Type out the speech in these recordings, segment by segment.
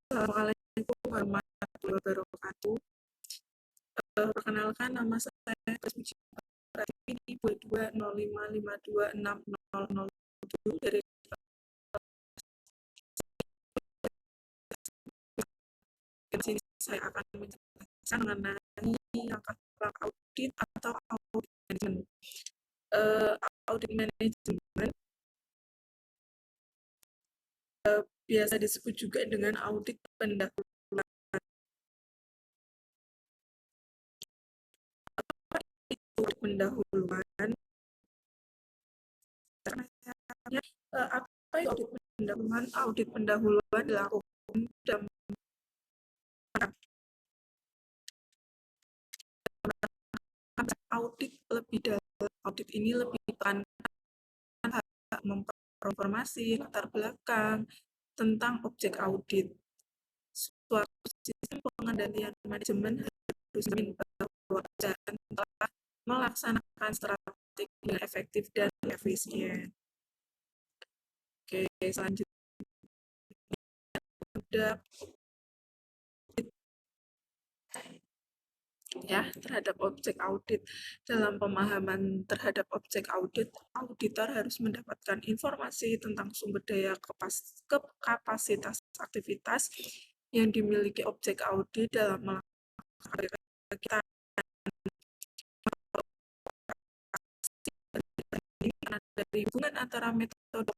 Assalamualaikum warahmatullahi wabarakatuh. Perkenalkan, nama saya Presmiji Pratiwi 2205526007 dari sini. Saya akan menjelaskan mengenai langkah audit atau audit manajemen. Audit manajemen biasa disebut juga dengan audit pendahuluan. Audit pendahuluan, apa itu audit pendahuluan? Audit pendahuluan dilakukan dalam audit lebih dalam. Audit ini lebih tekankan informasi latar belakang tentang objek audit. Suatu sistem pengendalian manajemen harus menjamin bahwa perusahaan telah melaksanakan strategi yang efektif dan efisien. Oke, selanjutnya ada terhadap objek audit. Dalam pemahaman terhadap objek audit, auditor harus mendapatkan informasi tentang sumber daya kapasitas aktivitas yang dimiliki objek audit dalam melakukan kegiatan. Dari hubungan antara metode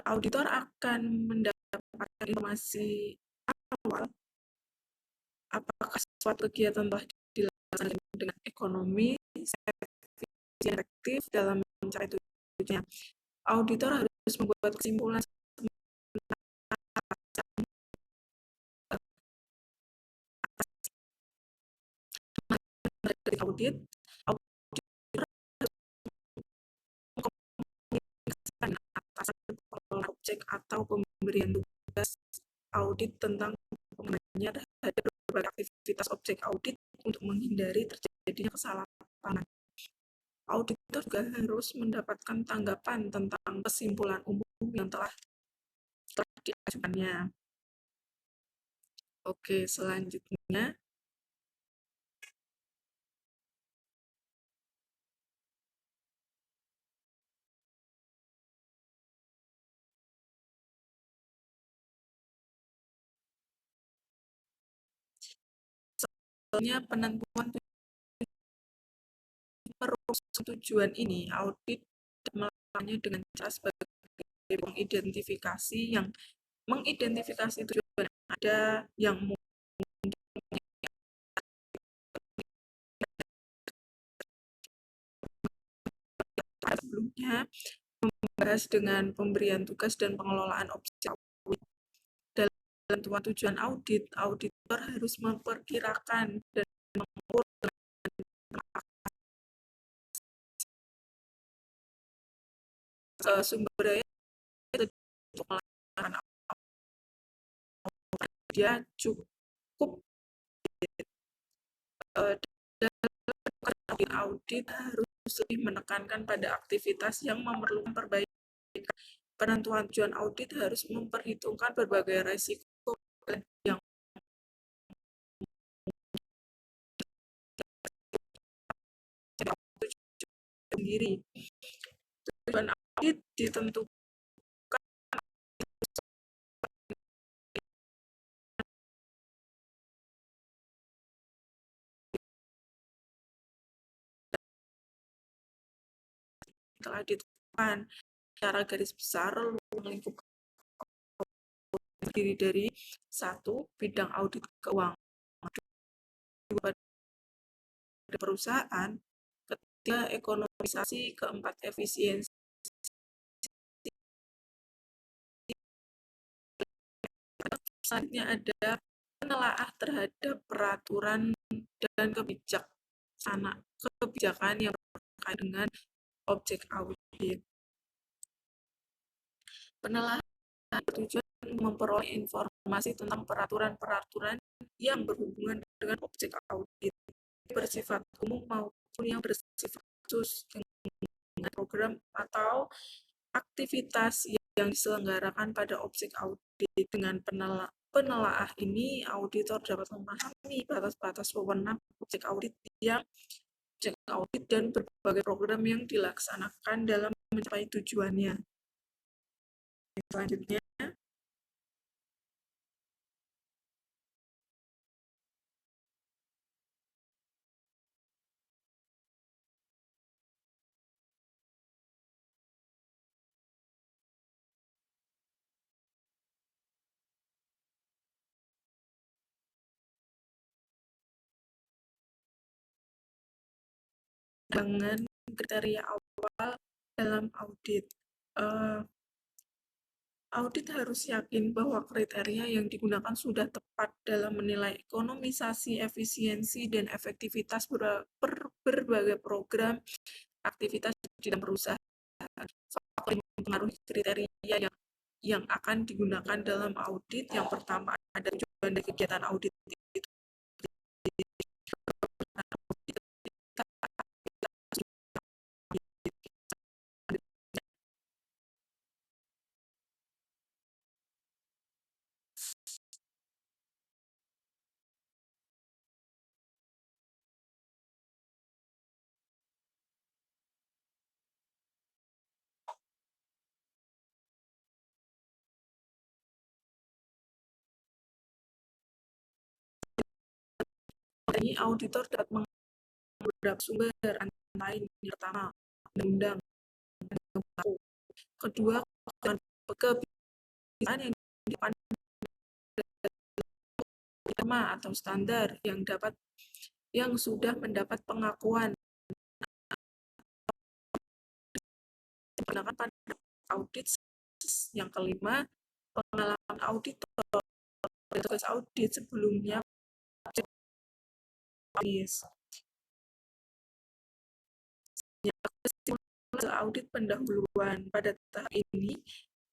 auditor akan mendapatkan informasi awal apakah suatu kegiatan telah dilaksanakan dengan ekonomi, efektif dalam mencapai tujuannya. Auditor harus membuat kesimpulan dari audit. Objek atau pemberian tugas audit tentang penggunaannya terhadap berbagai aktivitas objek audit untuk menghindari terjadinya kesalahpahaman. Auditor juga harus mendapatkan tanggapan tentang kesimpulan umum yang telah diajukannya. Oke, selanjutnya penentuan tujuan ini, audit melakukannya dengan cara sebagai mengidentifikasi tujuan yang ada yang sebelumnya membahas dengan pemberian tugas dan pengelolaan objek audit. Dalam tujuan audit, auditor harus memperkirakan dan mengukur sumber daya untuk melakukan dia cukup dalam audit harus lebih menekankan pada aktivitas yang memerlukan perbaikan. Penentuan tujuan audit harus memperhitungkan berbagai risiko yang sendiri. Tujuan audit ditentukan telah ditentukan secara garis besar. Lingkup terdiri dari 1. Bidang audit keuangan, 2. perusahaan, 3. ekonomisasi, 4. efisiensi. Selanjutnya ada penelaah terhadap peraturan dan kebijakan yang berkaitan dengan objek audit. Penelaahan bertujuan memperoleh informasi tentang peraturan-peraturan yang berhubungan dengan objek audit, bersifat umum maupun yang bersifat khusus, dengan program atau aktivitas yang diselenggarakan pada objek audit. Dengan penelaah ini, auditor dapat memahami batas-batas wewenang objek audit dan berbagai program yang dilaksanakan dalam mencapai tujuannya. Selanjutnya, dengan kriteria awal dalam audit. Audit harus yakin bahwa kriteria yang digunakan sudah tepat dalam menilai ekonomisasi, efisiensi, dan efektivitas berbagai program aktivitas di dalam perusahaan. Faktor yang mempengaruhi kriteria yang akan digunakan dalam audit, yang pertama ada tujuan dari kegiatan audit itu. Ini auditor dapat beberapa sumber, antara lain yang pertama undang-undang, kedua kebiasaan yang dipandang atau standar yang sudah mendapat pengakuan digunakan pada audit. Yang kelima, pengalaman auditor, tugas audit sebelumnya. Audit pendahuluan. Pada tahap ini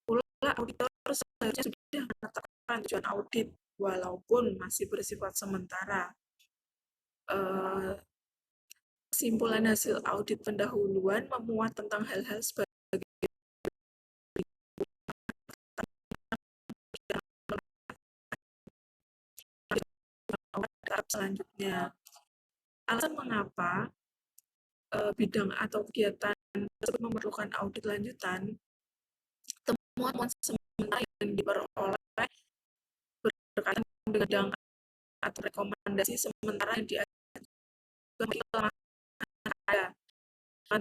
pula auditor seharusnya sudah menetapkan tujuan audit walaupun masih bersifat sementara. Kesimpulan hasil audit pendahuluan memuat tentang hal-hal sebagai tahap selanjutnya. Alasan mengapa bidang atau kegiatan tersebut memerlukan audit lanjutan, temuan sementara yang diperoleh berkaitan dengan bidang atau rekomendasi sementara yang diajukan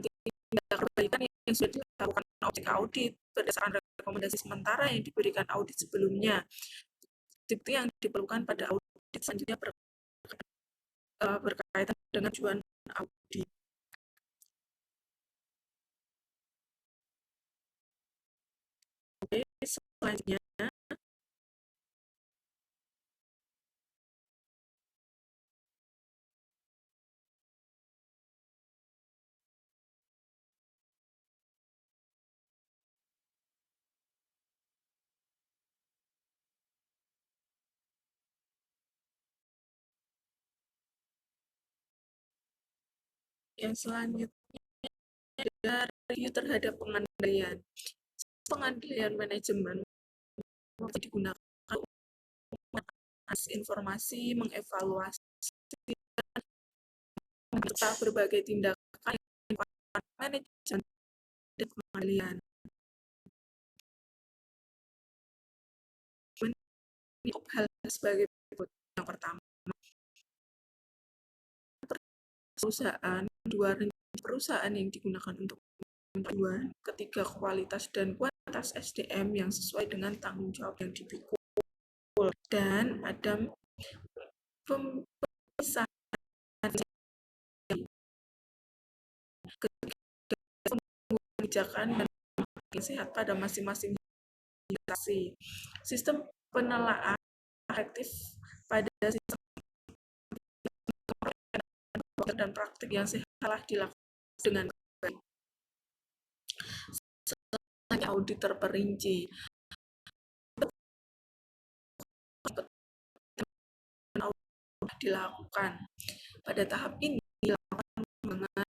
tindak perbaikan yang sudah dilakukan objek audit berdasarkan rekomendasi sementara yang diberikan audit sebelumnya. Bukti yang diperlukan pada audit selanjutnya berkaitan dengan tujuan audit. Oke, selanjutnya yang selanjutnya adalah review terhadap pengendalian. Pengendalian manajemen digunakan untuk informasi, mengevaluasi, serta berbagai tindakan manajemen dan pengendalian. Hal sebagai berikut. Yang pertama, perusahaan yang digunakan untuk tujuan. Ketiga, kualitas dan kuantitas SDM yang sesuai dengan tanggung jawab yang dipikul. Dan ada pemisahan kebijakan dan sehat pada masing-masing organisasi. Sistem penelaahan efektif pada sistem dan praktik yang salah dilakukan dengan baik. Selanjutnya audit terperinci. Dilakukan pada tahap ini dilakukan pengembangan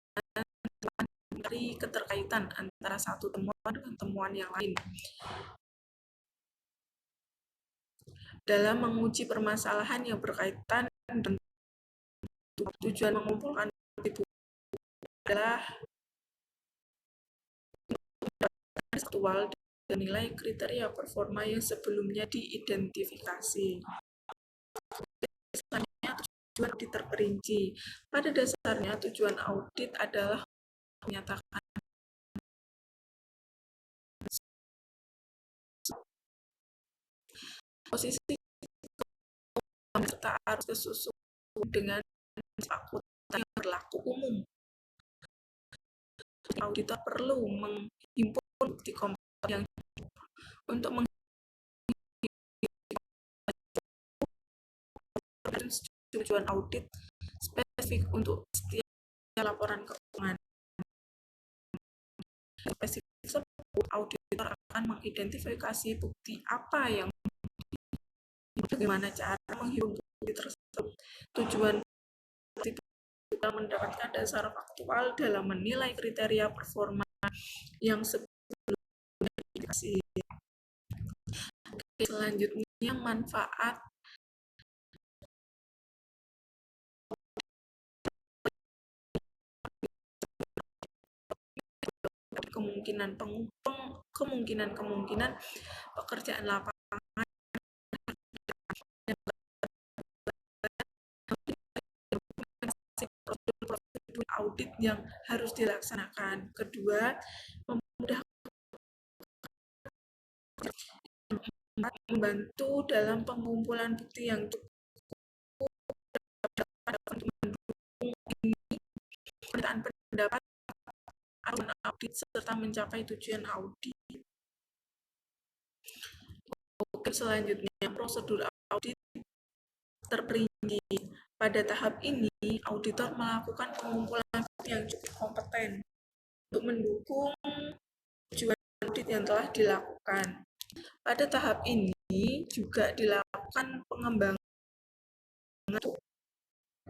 mencari keterkaitan antara satu temuan dengan temuan yang lain. Dalam menguji permasalahan yang berkaitan dengan tujuan mengumpulkan bukti adalah aktual dan nilai kriteria performa yang sebelumnya diidentifikasi. Selanjutnya, tujuan audit terperinci. Pada dasarnya, tujuan audit adalah menyatakan posisi serta harus sesuai dengan akutan yang berlaku umum. Auditor perlu menghimpun bukti kompeten yang untuk tujuan audit spesifik untuk setiap laporan keuangan. Spesifik tersebut, auditor akan mengidentifikasi bukti apa yang bagaimana cara menghimpun bukti tersebut. Tujuan kita mendapatkan dasar faktual dalam menilai kriteria performa yang sebelumnya dikasih. Selanjutnya, manfaat kemungkinan pekerjaan lapangan prosedur audit yang harus dilaksanakan. Kedua, membantu dalam pengumpulan bukti yang cukup perbedaan pendapat audit serta mencapai tujuan audit. Oke, selanjutnya prosedur audit terperinci. Pada tahap ini, auditor melakukan pengumpulan bukti yang cukup kompeten untuk mendukung tujuan audit yang telah dilakukan. Pada tahap ini juga dilakukan pengembangan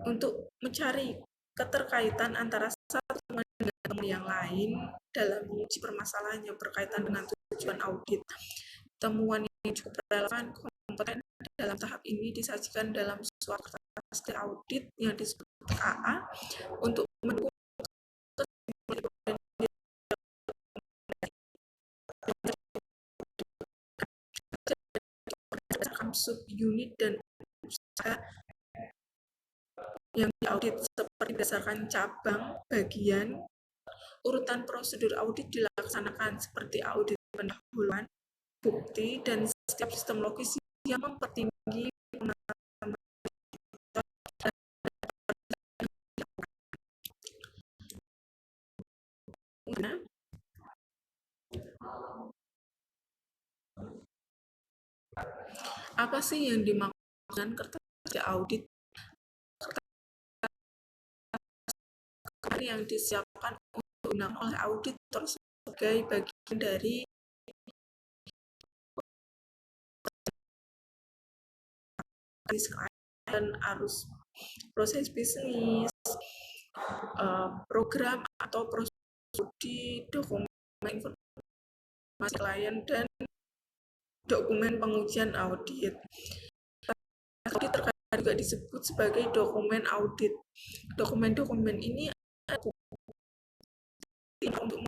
untuk mencari keterkaitan antara satu temuan dengan temuan yang lain dalam menguji permasalahan yang berkaitan dengan tujuan audit. Temuan yang cukup relevan kompeten dalam tahap ini disajikan dalam suatu kertas audit yang disebut AA untuk mendukung subunit dan usaha yang diaudit seperti berdasarkan cabang, bagian, urutan prosedur audit dilaksanakan seperti audit pendahuluan, bukti, dan setiap sistem logis yang mempertinggi apa sih yang dimaksudkan kerja audit? Yang disiapkan untuk oleh auditor sebagai bagian dari dan arus proses bisnis, program atau prosedur di dokumen informasi klien dan dokumen pengujian audit. Audit terkadang juga disebut sebagai dokumen audit. Dokumen-dokumen ini untuk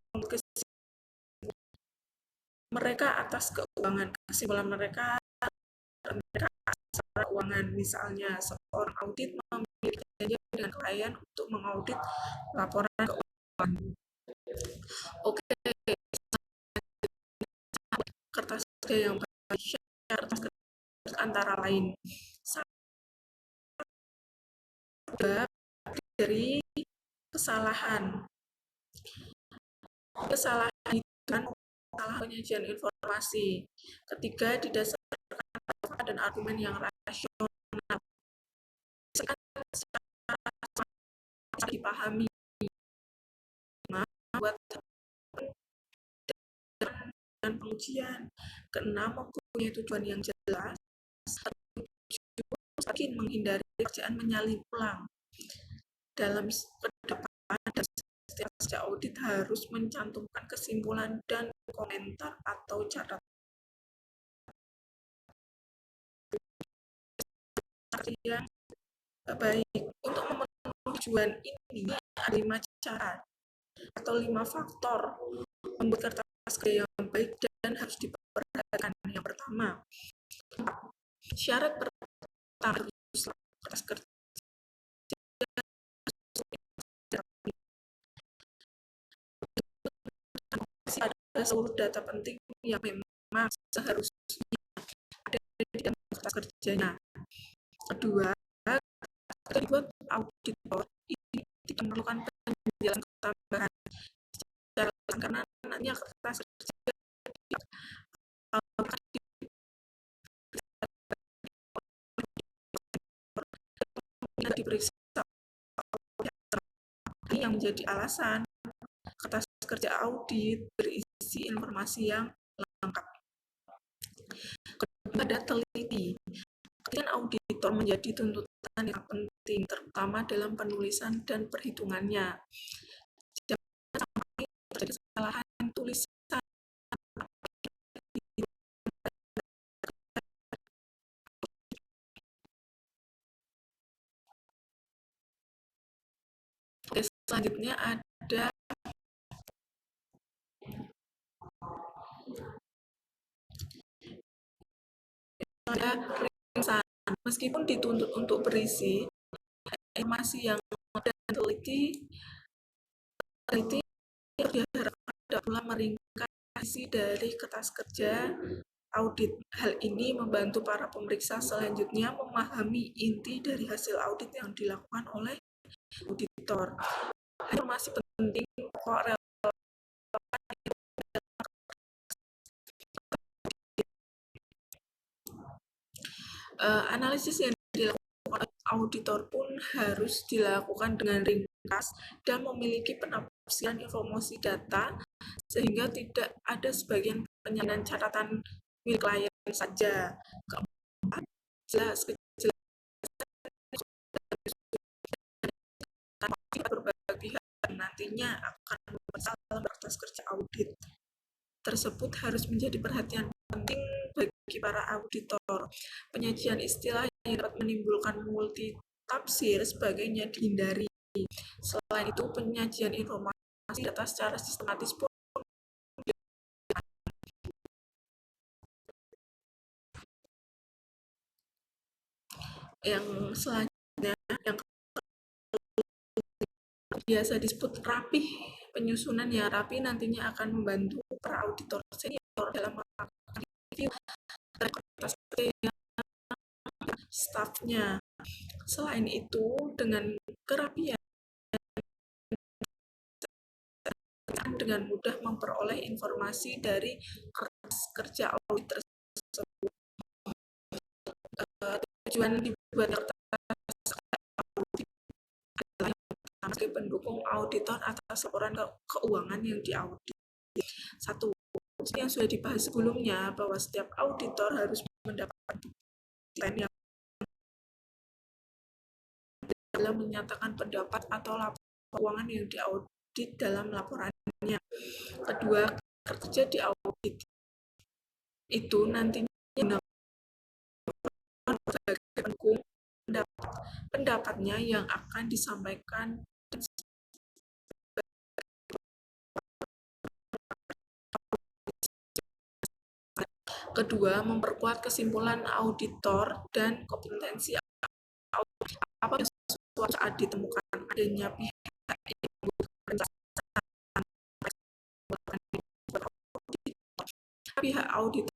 mereka atas keuangan, kesimpulan mereka secara keuangan. Misalnya, seorang audit memiliki janji dengan klien untuk mengaudit laporan keuangan. Oke, kertas yang kertas antara lain dari kesalahan itu kan salah penyajian informasi. Ketiga, didasarkan dan argumen yang rasional dipahami buat dan pengujian. Keenam, mempunyai tujuan yang jelas. Semakin menghindari pekerjaan menyalin ulang dalam kedepan dan Pasca audit harus mencantumkan kesimpulan dan komentar atau catatan yang baik. Untuk memenuhi tujuan ini ada 5 cara atau 5 faktor membuat kertas kerja yang baik dan harus diperhatikan. Yang pertama, syarat pertama kertas kerja ada seluruh data penting yang memang seharusnya ada di dalam kertas kerjanya. Kedua, ketika dibuat auditor ini tidak memerlukan penjelasan tambahan secara karena nantinya kertas kerja tidak diperiksa ini yang menjadi alasan kertas kerja audit berisi informasi yang lengkap. Kedua, ada teliti. Ketika auditor menjadi tuntutan yang penting, terutama dalam penulisan dan perhitungannya. Jangan sampai terjadi kesalahan tulisan Oke, selanjutnya ada ringkasan. Meskipun dituntut untuk berisi informasi yang dan teliti diharapkan tidak pula meringkas isi dari kertas kerja audit. Hal ini membantu para pemeriksa selanjutnya memahami inti dari hasil audit yang dilakukan oleh auditor. Informasi penting pokok analisis yang dilakukan auditor pun harus dilakukan dengan ringkas dan memiliki penafsiran informasi data sehingga tidak ada sebagian penyalinan catatan milik klien saja. Keempat, jelas berbagai pihak nantinya akan dalam kertas kerja audit tersebut harus menjadi perhatian penting bagi para auditor. Penyajian istilah yang dapat menimbulkan multi tafsir sebagainya dihindari. Selain itu, penyajian informasi data secara sistematis pun yang selanjutnya yang biasa disebut rapih. Penyusunan yang rapi nantinya akan membantu para auditor senior dalam melakukan review kertas stafnya. Selain itu, dengan kerapian dengan mudah memperoleh informasi dari kertas kerja audit tersebut. Tujuan dibuat kertas audit adalah sebagai pendukung auditor atas laporan keuangan yang diaudit. Satu, yang sudah dibahas sebelumnya bahwa setiap auditor harus mendapatkan bukti yang dalam menyatakan pendapat atau laporan keuangan yang diaudit dalam laporannya. Kedua, kerja di audit itu nantinya sebagai pendukung pendapatnya yang akan disampaikan. Kedua, memperkuat kesimpulan auditor dan kompetensi auditor. Apabila suatu saat ditemukan adanya pihak auditor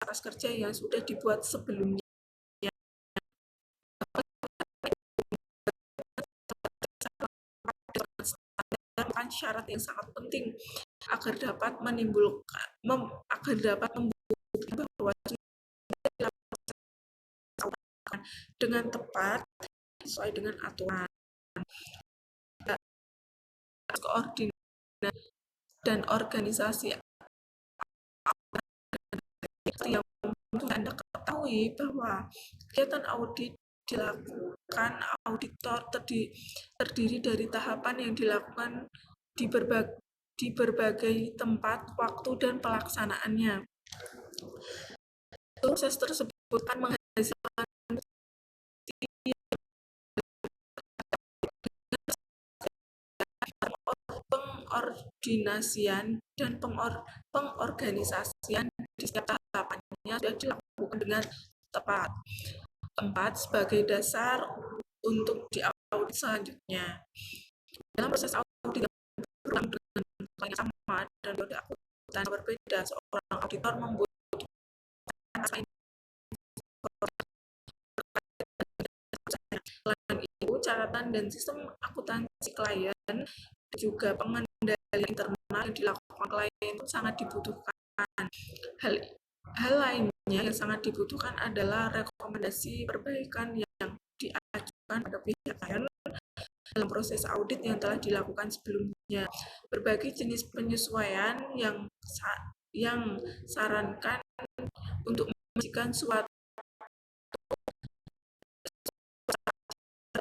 atas kerja yang sudah dibuat sebelumnya. Syarat yang sangat penting agar dapat membuktikan bahwa dengan tepat sesuai dengan aturan, koordinasi dan organisasi yang Anda ketahui bahwa kegiatan audit dilakukan auditor terdiri dari tahapan yang dilakukan di berbagai tempat, waktu, dan pelaksanaannya. Proses tersebut akan menghasilkan pengordinasian dan pengorganisasian di setiap tahapannya sudah dilakukan dengan tepat. Tempat sebagai dasar untuk diaudit selanjutnya. Dalam proses audit yang berulang dengan yang sama dan metode akuntan berbeda, seorang auditor membutuhkan selain itu, catatan dan sistem akuntansi klien juga pengendalian internal yang dilakukan klien itu sangat dibutuhkan. Hal lainnya yang sangat dibutuhkan adalah rekomendasi perbaikan yang diajukan pada pihak klien dalam proses audit yang telah dilakukan sebelumnya. Berbagai jenis penyesuaian yang sarankan untuk memastikan suatu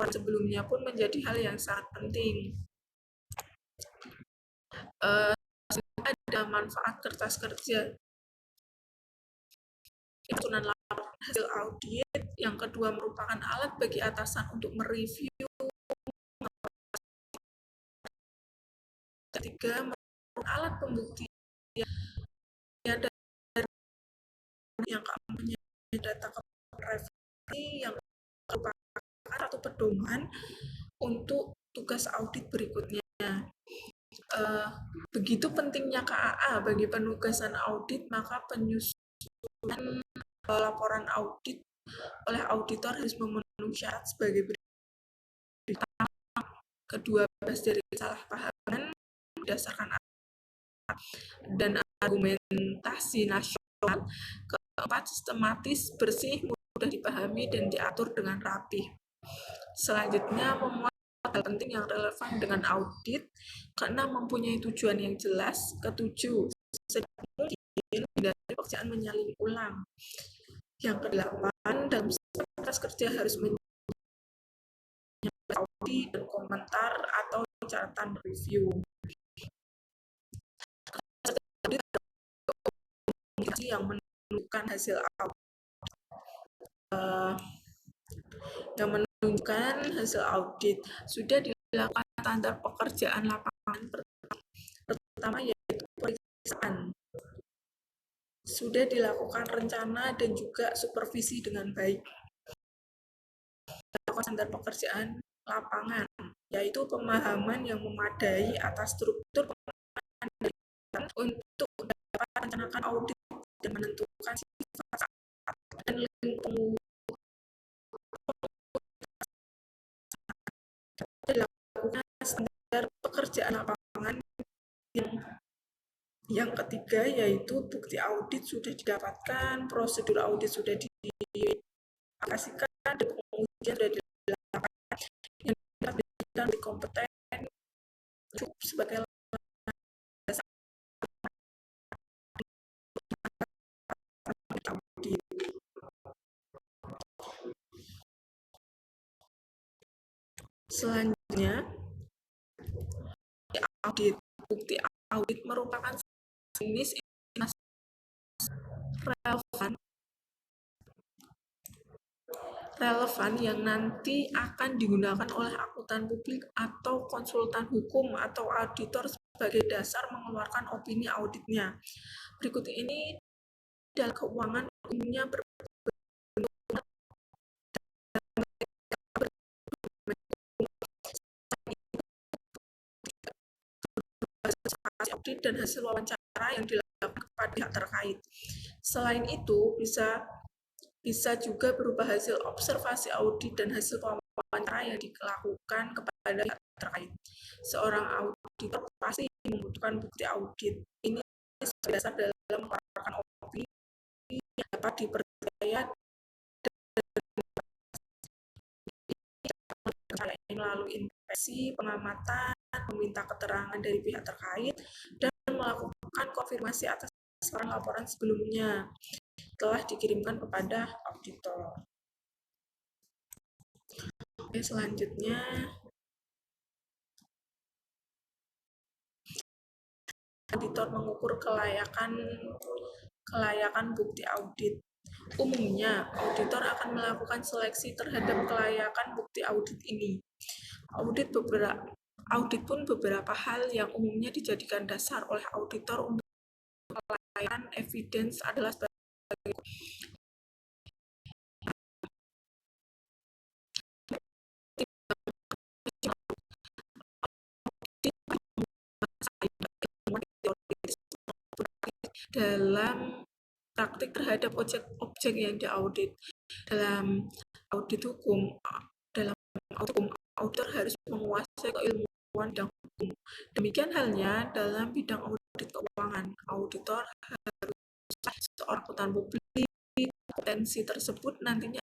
sebelumnya pun menjadi hal yang sangat penting. Ada manfaat kertas kerja, penyusunan laporan hasil audit. Yang kedua, merupakan alat bagi atasan untuk mereview. Ketiga, merupakan alat pembuktian. Yang keempat, data referensi yang merupakan satu pedoman untuk tugas audit berikutnya. Begitu pentingnya KAA bagi penugasan audit, maka penyusunan laporan audit oleh auditor harus memenuhi syarat sebagai berikut. Kedua, bebas dari kesalahpahaman berdasarkan dan argumentasi nasional. Keempat, sistematis, bersih, mudah dipahami, dan diatur dengan rapi. Selanjutnya, memuat hal penting yang relevan dengan audit. Keenam, mempunyai tujuan yang jelas. Ketujuh, sejauh mungkin menghindari pekerjaan menyalin ulang. Yang kedelapan, dalam kertas kerja harus menyampaikan audit dan komentar atau catatan review. Yang menunjukkan hasil audit sudah dilakukan standar pekerjaan lapangan pertama, yaitu pemeriksaan. Sudah dilakukan rencana dan juga supervisi dengan baik. Dilakukan standar pekerjaan lapangan, yaitu pemahaman yang memadai atas struktur untuk dapat merencanakan audit dan menentukan sifat dan lingkungan. Dilakukan standar pekerjaan lapangan. Yang ketiga, yaitu bukti audit sudah didapatkan, prosedur audit sudah diaplikasikan, dan pengujian sudah dilakukan, yang diberikan di kompeten cukup sebagai audit. Selanjutnya, audit. Bukti audit merupakan jenis relevan yang nanti akan digunakan oleh akuntan publik atau konsultan hukum atau auditor sebagai dasar mengeluarkan opini auditnya. Berikut ini dalam keuangan umumnya audit dan hasil wawancara yang dilakukan kepada pihak terkait. Selain itu, bisa juga berupa hasil observasi audit dan hasil wawancara yang dilakukan kepada pihak terkait. Seorang auditor pasti membutuhkan bukti audit. Ini sebagai dasar dalam mengeluarkan opini yang dapat dipercaya melalui inspeksi, pengamatan, meminta keterangan dari pihak terkait, dan melakukan konfirmasi atas laporan sebelumnya telah dikirimkan kepada auditor. Selanjutnya, auditor mengukur kelayakan bukti audit. Umumnya, auditor akan melakukan seleksi terhadap kelayakan bukti audit ini. Audit pun beberapa hal yang umumnya dijadikan dasar oleh auditor untuk kelayakan evidence adalah sebagai dalam praktik terhadap objek yang diaudit. Dalam audit hukum, auditor harus menguasai keilmuan bidang hukum. Demikian halnya dalam bidang audit keuangan. Auditor harus seorang akuntan publik. Potensi tersebut nantinya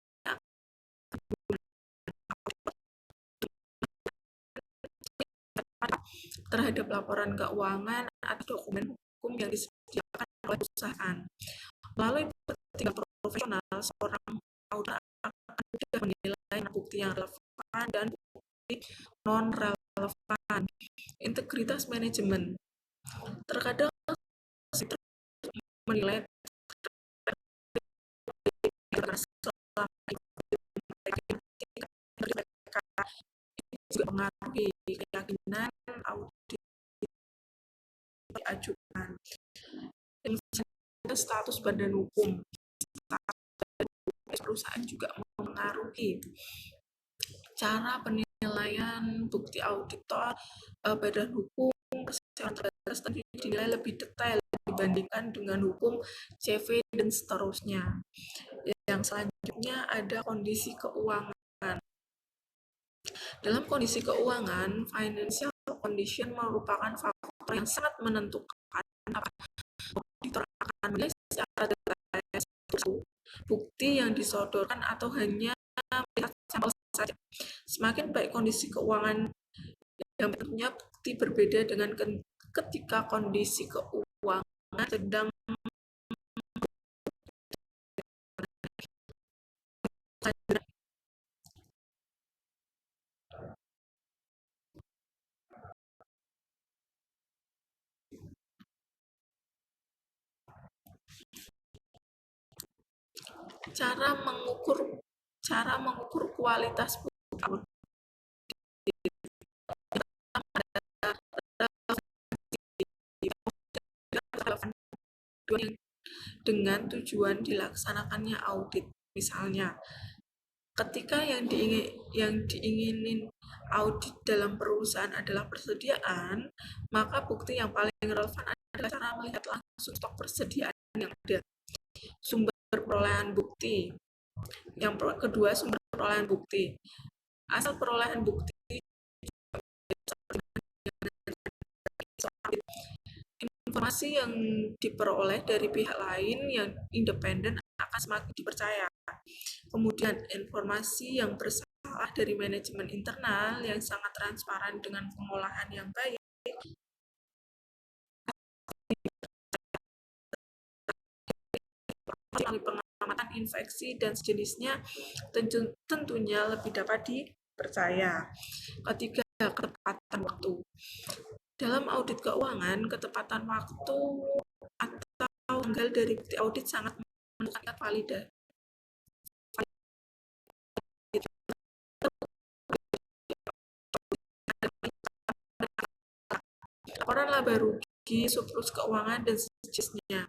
terhadap laporan keuangan atau dokumen hukum yang disediakan oleh perusahaan. Melalui kepentingan profesional, seorang auditor akan mudah menilai bukti yang relevan dan bukti non-relevan. Integritas manajemen. Terkadang menilai juga mengaruhi keyakinan audit diajukan. Status badan hukum. Perusahaan juga mengaruhi cara penilaian bukti auditor. Badan hukum perseroan dinilai lebih detail dibandingkan dengan hukum, CV, dan seterusnya. Yang selanjutnya ada kondisi keuangan. Dalam kondisi keuangan, financial condition merupakan faktor yang sangat menentukan apakah auditor akan menilai secara detail bukti yang disodorkan atau hanya melihat sampel saja. Semakin baik kondisi keuangan, yang tentunya bukti berbeda dengan ketika kondisi keuangan sedang cara mengukur kualitas bukti audit dengan tujuan dilaksanakannya audit. Misalnya, ketika yang diinginin audit dalam perusahaan adalah persediaan, maka bukti yang paling relevan adalah cara melihat langsung stok persediaan yang ada. Sumber perolehan bukti. Yang kedua, sumber perolehan bukti. Asal perolehan bukti informasi yang diperoleh dari pihak lain yang independen akan semakin dipercaya. Kemudian, informasi yang bersalah dari manajemen internal yang sangat transparan dengan pengolahan yang baik melalui pengamatan infeksi dan sejenisnya tentunya lebih dapat dipercaya. Ketiga, ketepatan waktu. Dalam audit keuangan, ketepatan waktu atau tanggal dari bukti audit sangat menentukan validasi. Laporan laba rugi, surplus keuangan, dan sejenisnya.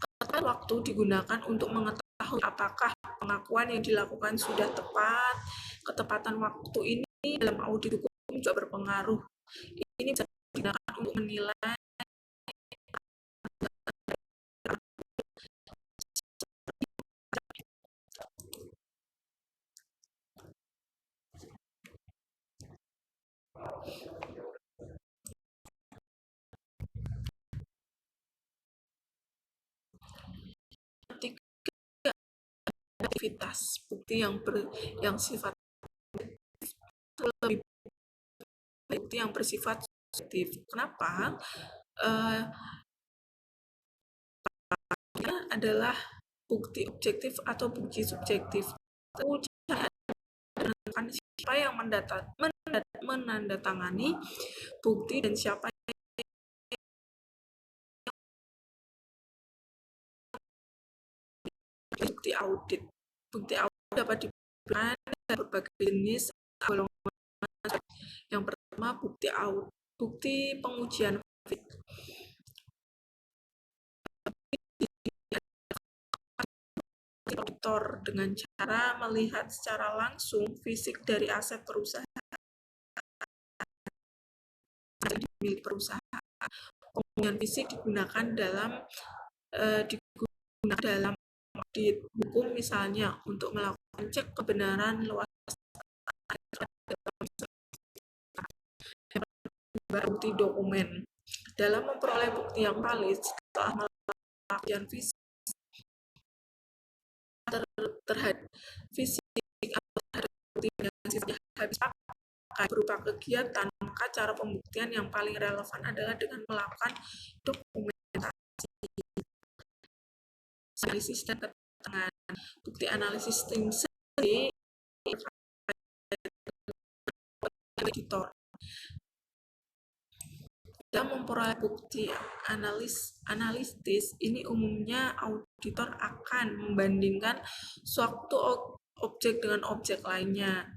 Ketepatan waktu digunakan untuk mengetahui apakah pengakuan yang dilakukan sudah tepat. Ketepatan waktu ini dalam audit hukum juga berpengaruh. Ini bisa digunakan untuk menilai aktivitas bukti yang sifat lebih bukti yang bersifat subjektif. Kenapa? Adalah bukti objektif atau bukti subjektif. siapa yang menandatangani bukti dan siapa bukti audit. Bukti audit dapat diberikan dari berbagai jenis golongan. Yang pertama, bukti pengujian auditor dengan cara melihat secara langsung fisik dari aset perusahaan milik perusahaan. Pengujian fisik digunakan dalam audit hukum, misalnya untuk melakukan cek kebenaran luas bukti dokumen. Dalam memperoleh bukti yang valid setelah melakukan fisik terhadap fisik terhadap bukti yang sifatnya habis pakai berupa kegiatan, maka cara pembuktian yang paling relevan adalah dengan melakukan dokumentasi, analisis dan keterangan. Bukti analisis tim sendiri editor. Dalam memperoleh bukti analitis, ini umumnya auditor akan membandingkan suatu objek dengan objek lainnya,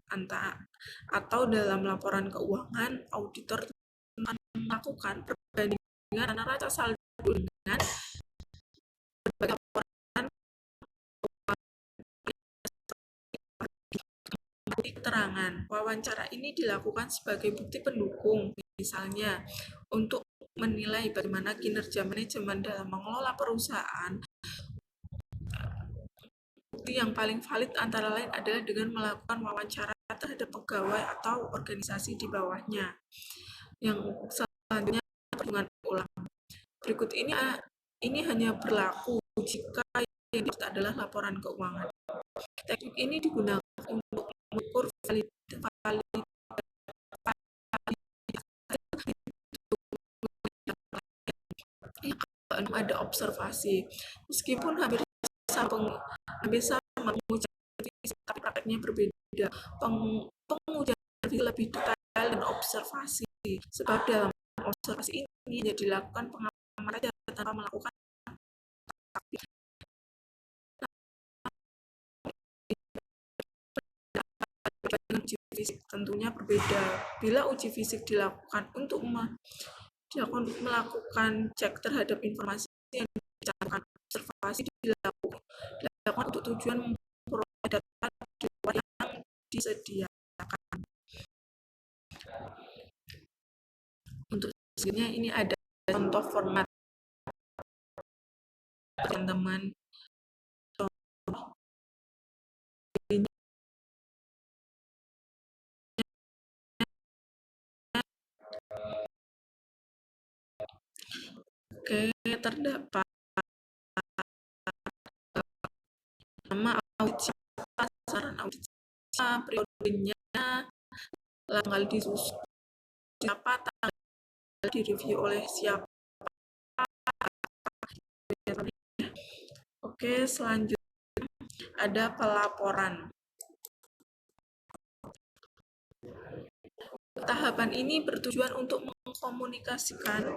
atau dalam laporan keuangan, auditor akan melakukan perbandingan antara saldo dengan berbagai laporan keterangan. Wawancara ini dilakukan sebagai bukti pendukung, misalnya untuk menilai bagaimana kinerja manajemen dalam mengelola perusahaan. Bukti yang paling valid antara lain adalah dengan melakukan wawancara terhadap pegawai atau organisasi di bawahnya. Yang selanjutnya, perhitungan ulang. Berikut ini hanya berlaku jika yang adalah laporan keuangan. Teknik ini digunakan untuk mengukur ada observasi. Meskipun hampir sama pengujian fisik, tapi prakteknya berbeda. Pengujian fisik lebih detail dan observasi, sebab dalam observasi ini hanya dilakukan pengamatan saja tanpa melakukan uji fisik tentunya berbeda. Bila uji fisik dilakukan untuk melakukan cek terhadap informasi yang dibicarakan, observasi dilakukan untuk tujuan memperoleh data yang disediakan. Untuk selanjutnya, ini ada contoh format teman-teman. Oke, terdapat nama audit, sasaran audit, periodenya, tanggal disusun, siapa, tanggal direview oleh siapa. Oke, selanjutnya ada pelaporan. Tahapan ini bertujuan untuk mengkomunikasikan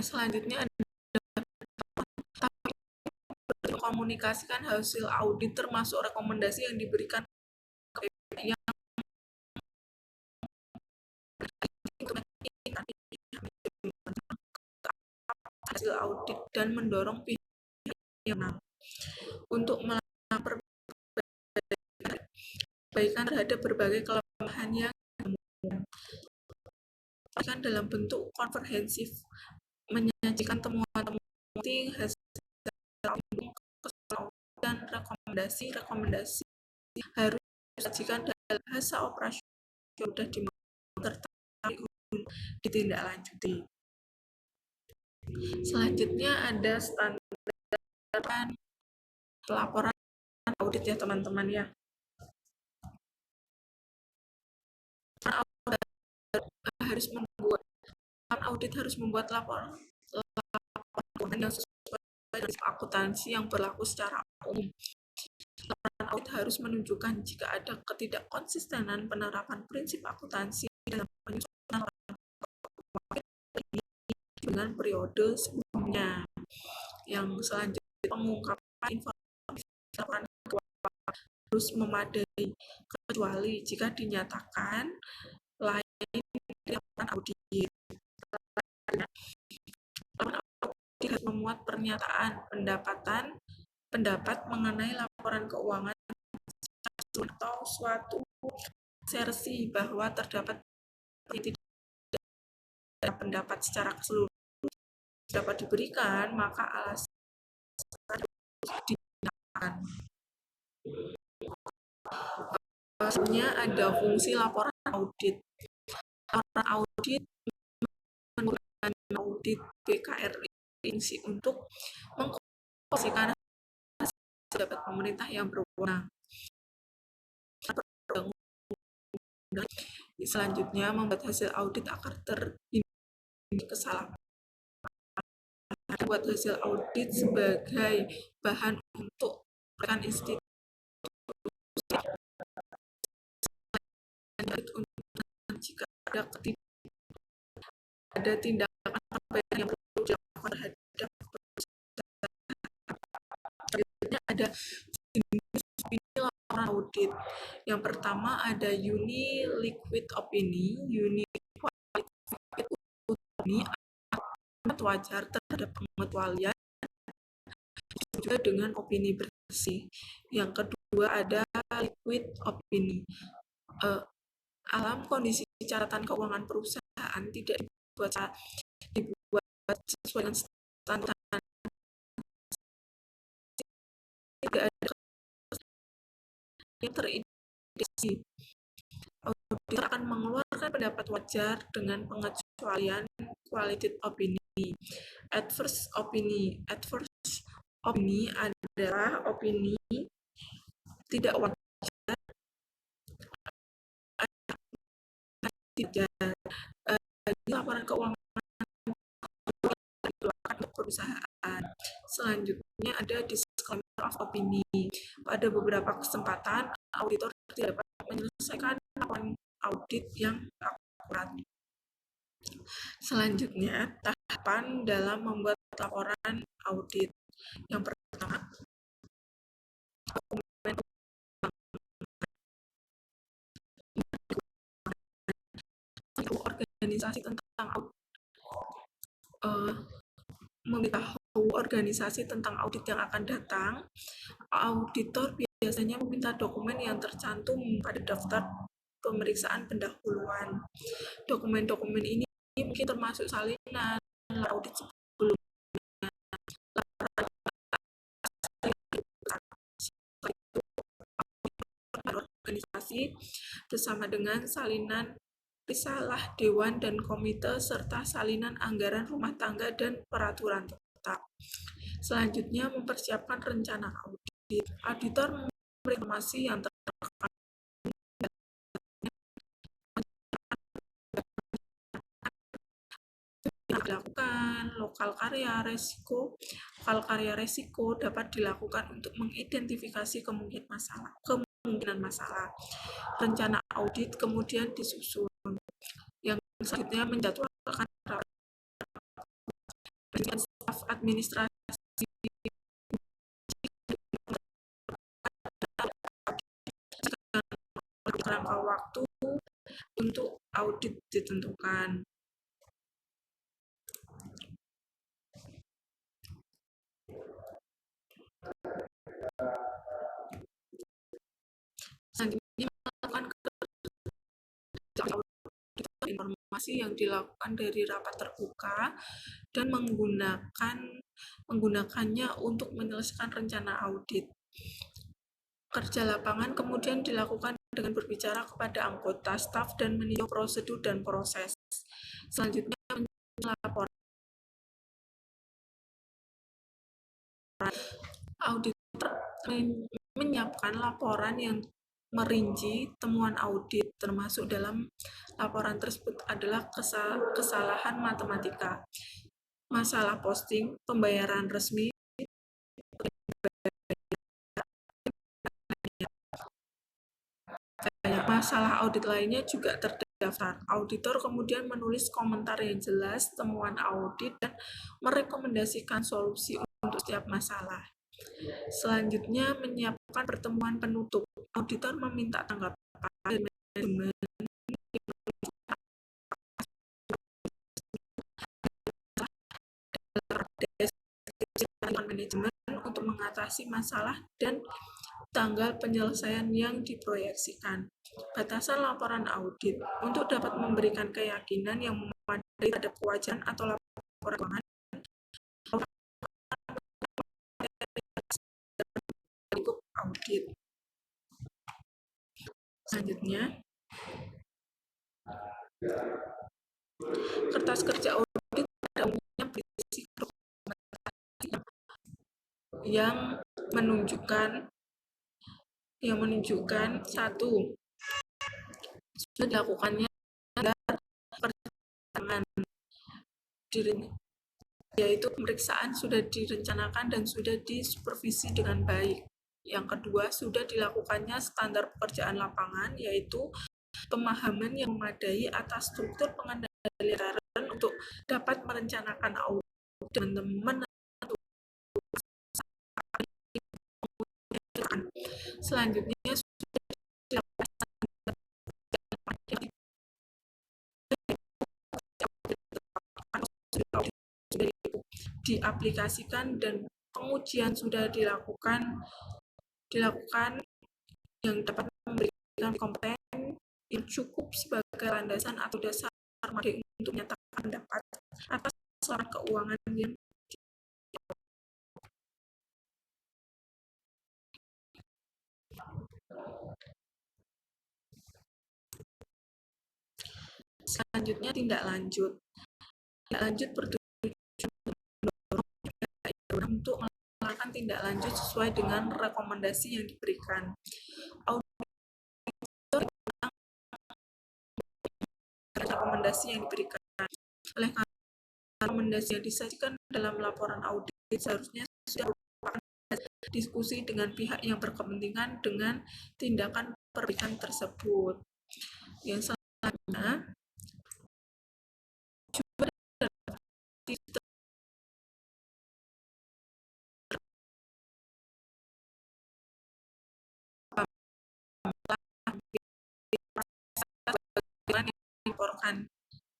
selanjutnya mengkomunikasikan hasil audit termasuk rekomendasi yang diberikan yang hasil audit dan mendorong pihak yang untuk melakukan perbaikan terhadap berbagai kelemahan yang dilakukan dalam bentuk komprehensif, menyajikan temuan-temuan hasil dan rekomendasi harus disajikan dalam bahasa operasional sudah ditindaklanjuti. Selanjutnya ada standar pelaporan audit ya teman-teman ya. Audit harus membuat laporan yang sesuai dengan akuntansi yang berlaku secara umum. Laporan audit harus menunjukkan jika ada ketidakkonsistenan penerapan prinsip akuntansi dalam penyusunan laporan dengan periode sebelumnya. Yang selanjutnya, pengungkapan informasi laporan keuangan harus memadai, kecuali jika dinyatakan lain dari laporan audit. Laporan audit harus memuat pernyataan pendapat mengenai laporan keuangan atau suatu versi bahwa terdapat tidak pendapat secara keseluruhan dapat diberikan, maka alasan digunakan. Selanjutnya ada fungsi laporan audit. Laporan audit menggunakan audit BKRI fungsi untuk mengkomunikasikan pejabat pemerintah yang berwenang. Selanjutnya, membuat hasil audit agar terhindari kesalahan. Membuat hasil audit sebagai bahan untuk rekan institusi jika ada tindakan perbaikan yang perlu dilakukan terhadap selanjutnya ada jenis opini laporan audit. Yang pertama ada uni liquid opini. Uni qualified opini amat wajar terhadap pengecualian juga dengan opini bersih. Yang kedua ada liquid opini. Alam kondisi catatan keuangan perusahaan tidak dibuat sesuai dengan standar, tidak ada yang terindikasi. Auditor akan mengeluarkan pendapat wajar dengan pengecualian qualitative opini. Adverse opini. Adverse opini adalah opini tidak wajar laporan keuangan untuk perusahaan. Selanjutnya ada disclaimer of opini. Pada beberapa kesempatan, auditor tidak dapat menyelesaikan laporan audit yang akurat. Selanjutnya, tahapan dalam membuat laporan audit. Yang pertama, dokumen organisasi tentang memberitahu organisasi tentang audit yang akan datang. Auditor biasanya meminta dokumen yang tercantum pada daftar pemeriksaan pendahuluan. Dokumen-dokumen ini mungkin termasuk salinan audit sebelumnya, organisasi bersama dengan salinan risalah dewan dan komite serta salinan anggaran rumah tangga dan peraturan tetap. Selanjutnya, mempersiapkan rencana audit. Auditor memberi informasi yang terkait dilakukan. Lokal karya resiko dapat dilakukan untuk mengidentifikasi kemungkinan masalah. Rencana audit kemudian disusun. Yang selanjutnya menjadwalkan staf administrasi jangka waktu untuk audit ditentukan. Selanjutnya melakukan informasi yang dilakukan dari rapat terbuka dan menggunakannya untuk menyelesaikan rencana audit. Kerja lapangan kemudian dilakukan dengan berbicara kepada anggota staf dan meninjau prosedur dan proses. Selanjutnya laporan. Auditor menyiapkan laporan yang merinci temuan audit, termasuk dalam laporan tersebut adalah kesalahan matematika, masalah posting, pembayaran resmi, masalah audit lainnya juga terdaftar. Auditor kemudian menulis komentar yang jelas, temuan audit, dan merekomendasikan solusi untuk setiap masalah. Selanjutnya, menyiapkan pertemuan penutup. Auditor meminta tanggapan dari manajemen manajemen untuk mengatasi masalah dan tanggal penyelesaian yang diproyeksikan. Batasan laporan audit untuk dapat memberikan keyakinan yang memadai terhadap kewajaran atau laporan keuangan audit. Selanjutnya, kertas kerja audit pada umumnya berisi yang menunjukkan satu, sudah dilakukannya persidangan, yaitu pemeriksaan sudah direncanakan dan sudah disupervisi dengan baik. Yang kedua, sudah dilakukannya standar pekerjaan lapangan, yaitu pemahaman yang memadai atas struktur pengendalian untuk dapat merencanakan audit. Teman-teman selanjutnya diaplikasikan dan pengujian sudah dilakukan yang dapat memberikan kompeten yang cukup sebagai landasan atau dasar untuk menyatakan pendapat atas laporan keuangan yang selanjutnya tindak lanjut bertujuan untuk melakukan tindak lanjut sesuai dengan rekomendasi yang diberikan. Auditor rekomendasi yang diberikan oleh rekomendasi yang disajikan dalam laporan audit seharusnya sudah merupakan diskusi dengan pihak yang berkepentingan dengan tindakan perbaikan tersebut. Yang selanjutnya, juga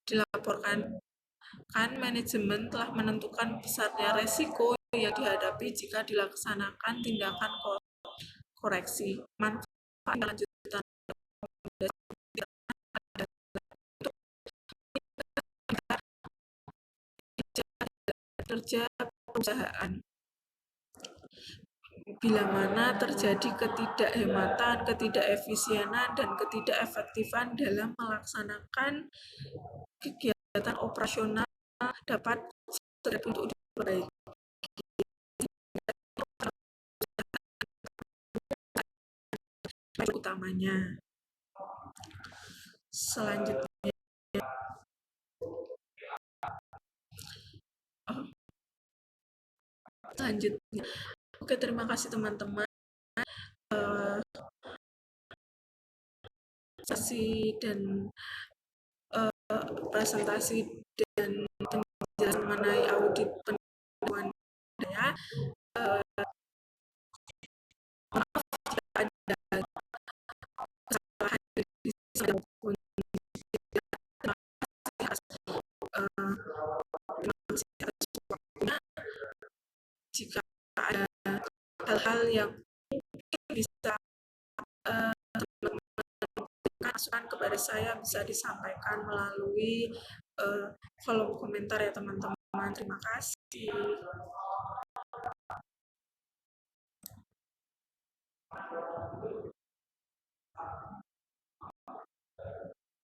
dilaporkan manajemen telah menentukan besarnya resiko yang dihadapi jika dilaksanakan tindakan koreksi. Manfaat lanjutan kerja perusahaan. Bila mana terjadi ketidakhematan, ketidakefisienan, dan ketidakefektifan dalam melaksanakan kegiatan operasional dapat untuk diperbaiki. Utamanya. Selanjutnya, oke, terima kasih teman-teman. Sesi dan presentasi dan penjelasan mengenai audit penerimaan daya. Maaf jika ada kesalahan di sini maupun jika ada hal-hal yang mungkin bisa masukan kepada saya bisa disampaikan melalui kolom komentar ya teman-teman. Terima kasih.